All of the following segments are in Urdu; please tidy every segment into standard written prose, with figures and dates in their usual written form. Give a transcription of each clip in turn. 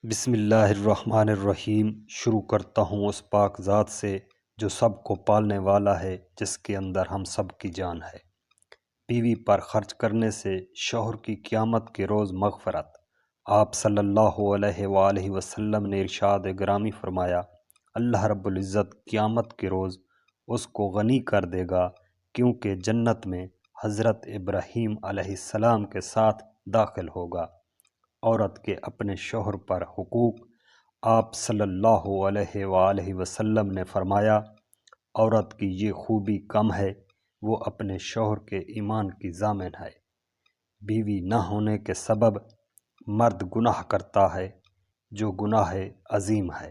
بسم اللہ الرحمن الرحیم۔ شروع کرتا ہوں اس پاک ذات سے جو سب کو پالنے والا ہے، جس کے اندر ہم سب کی جان ہے۔ بیوی پر خرچ کرنے سے شوہر کی قیامت کے روز مغفرت۔ آپ صلی اللہ علیہ وآلہ وسلم نے ارشاد گرامی فرمایا، اللہ رب العزت قیامت کے روز اس کو غنی کر دے گا، کیونکہ جنت میں حضرت ابراہیم علیہ السلام کے ساتھ داخل ہوگا۔ عورت کے اپنے شوہر پر حقوق۔ آپ صلی اللہ علیہ وآلہ وسلم نے فرمایا، عورت کی یہ خوبی کم ہے، وہ اپنے شوہر کے ایمان کی ضامن ہے۔ بیوی نہ ہونے کے سبب مرد گناہ کرتا ہے، جو گناہ عظیم ہے۔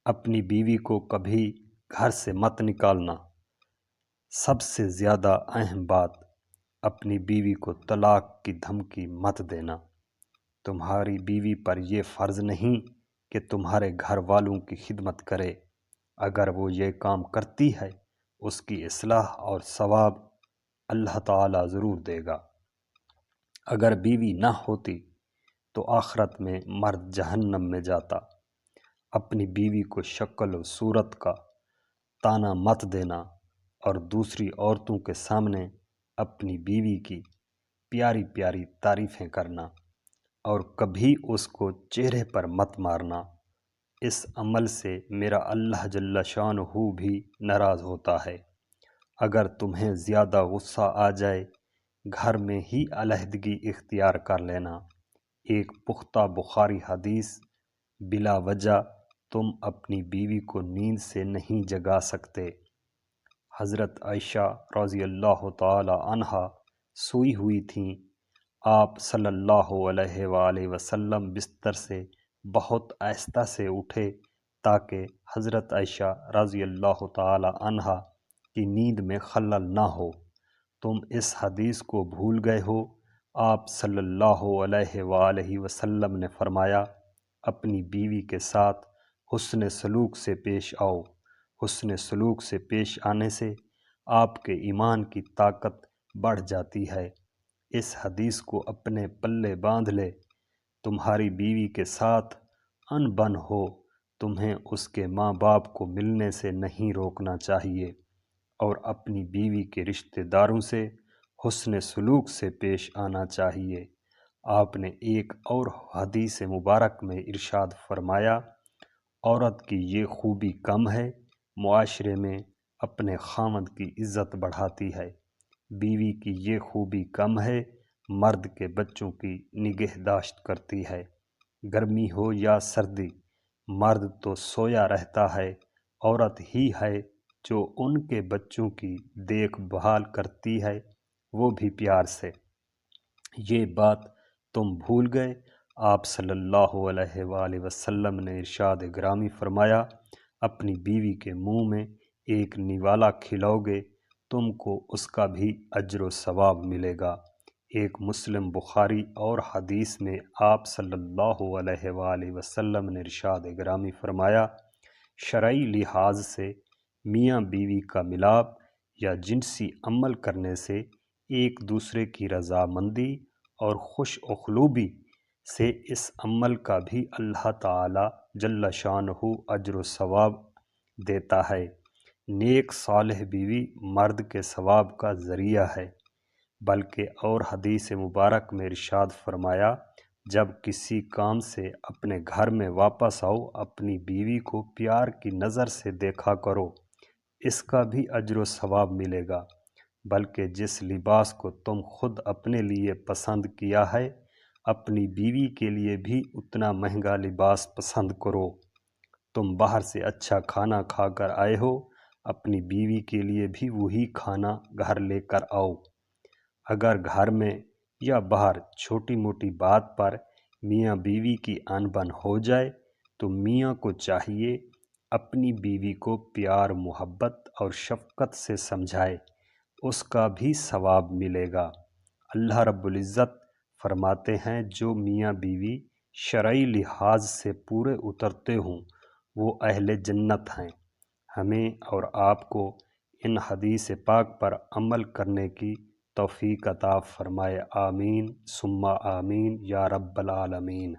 اپنی بیوی کو کبھی گھر سے مت نکالنا۔ سب سے زیادہ اہم بات، اپنی بیوی کو طلاق کی دھمکی مت دینا۔ تمہاری بیوی پر یہ فرض نہیں کہ تمہارے گھر والوں کی خدمت کرے۔ اگر وہ یہ کام کرتی ہے، اس کی اصلاح اور ثواب اللہ تعالی ضرور دے گا۔ اگر بیوی نہ ہوتی تو آخرت میں مرد جہنم میں جاتا۔ اپنی بیوی کو شکل و صورت کا طعنہ مت دینا اور دوسری عورتوں کے سامنے اپنی بیوی کی پیاری پیاری تعریفیں کرنا، اور کبھی اس کو چہرے پر مت مارنا۔ اس عمل سے میرا اللہ جل شانہ بھی ناراض ہوتا ہے۔ اگر تمہیں زیادہ غصہ آ جائے، گھر میں ہی علیحدگی اختیار کر لینا۔ ایک پختہ بخاری حدیث، بلا وجہ تم اپنی بیوی کو نیند سے نہیں جگا سکتے۔ حضرت عائشہ رضی اللہ تعالی عنہا سوئی ہوئی تھیں۔ آپ صلی اللہ علیہ وآلہ وسلم بستر سے بہت آہستہ سے اٹھے تاکہ حضرت عائشہ رضی اللہ تعالی عنہا کی نیند میں خلل نہ ہو۔ تم اس حدیث کو بھول گئے ہو۔ آپ صلی اللہ علیہ وآلہ وسلم نے فرمایا، اپنی بیوی کے ساتھ حسن سلوک سے پیش آؤ۔ حسن سلوک سے پیش آنے سے آپ کے ایمان کی طاقت بڑھ جاتی ہے۔ اس حدیث کو اپنے پلے باندھ لے۔ تمہاری بیوی کے ساتھ ان بن ہو، تمہیں اس کے ماں باپ کو ملنے سے نہیں روکنا چاہیے، اور اپنی بیوی کے رشتہ داروں سے حسن سلوک سے پیش آنا چاہیے۔ آپ نے ایک اور حدیث مبارک میں ارشاد فرمایا، عورت کی یہ خوبی کم ہے، معاشرے میں اپنے خاوند کی عزت بڑھاتی ہے۔ بیوی کی یہ خوبی کم ہے، مرد کے بچوں کی نگہداشت کرتی ہے۔ گرمی ہو یا سردی، مرد تو سویا رہتا ہے، عورت ہی ہے جو ان کے بچوں کی دیکھ بھال کرتی ہے، وہ بھی پیار سے۔ یہ بات تم بھول گئے۔ آپ صلی اللہ علیہ وآلہ وسلم نے ارشاد گرامی فرمایا، اپنی بیوی کے منہ میں ایک نوالا کھلاؤ گے، تم کو اس کا بھی اجر و ثواب ملے گا۔ ایک مسلم بخاری اور حدیث میں آپ صلی اللہ علیہ وآلہ وسلم نے ارشاد گرامی فرمایا، شرعی لحاظ سے میاں بیوی کا ملاپ یا جنسی عمل کرنے سے ایک دوسرے کی رضامندی اور خوش اخلوبی سے اس عمل کا بھی اللہ تعالی جل شانہ اجر و ثواب دیتا ہے۔ نیک صالح بیوی مرد کے ثواب کا ذریعہ ہے۔ بلکہ اور حدیث مبارک میں ارشاد فرمایا، جب کسی کام سے اپنے گھر میں واپس آؤ، اپنی بیوی کو پیار کی نظر سے دیکھا کرو، اس کا بھی اجر و ثواب ملے گا۔ بلکہ جس لباس کو تم خود اپنے لیے پسند کیا ہے، اپنی بیوی کے لیے بھی اتنا مہنگا لباس پسند کرو۔ تم باہر سے اچھا کھانا کھا کر آئے ہو، اپنی بیوی کے لیے بھی وہی کھانا گھر لے کر آؤ۔ اگر گھر میں یا باہر چھوٹی موٹی بات پر میاں بیوی کی ان بن ہو جائے، تو میاں کو چاہیے اپنی بیوی کو پیار محبت اور شفقت سے سمجھائے، اس کا بھی ثواب ملے گا۔ اللہ رب العزت فرماتے ہیں، جو میاں بیوی شرعی لحاظ سے پورے اترتے ہوں، وہ اہل جنت ہیں۔ ہمیں اور آپ کو ان حدیث پاک پر عمل کرنے کی توفیق عطا فرمائے۔ آمین ثم آمین یا رب العالمین۔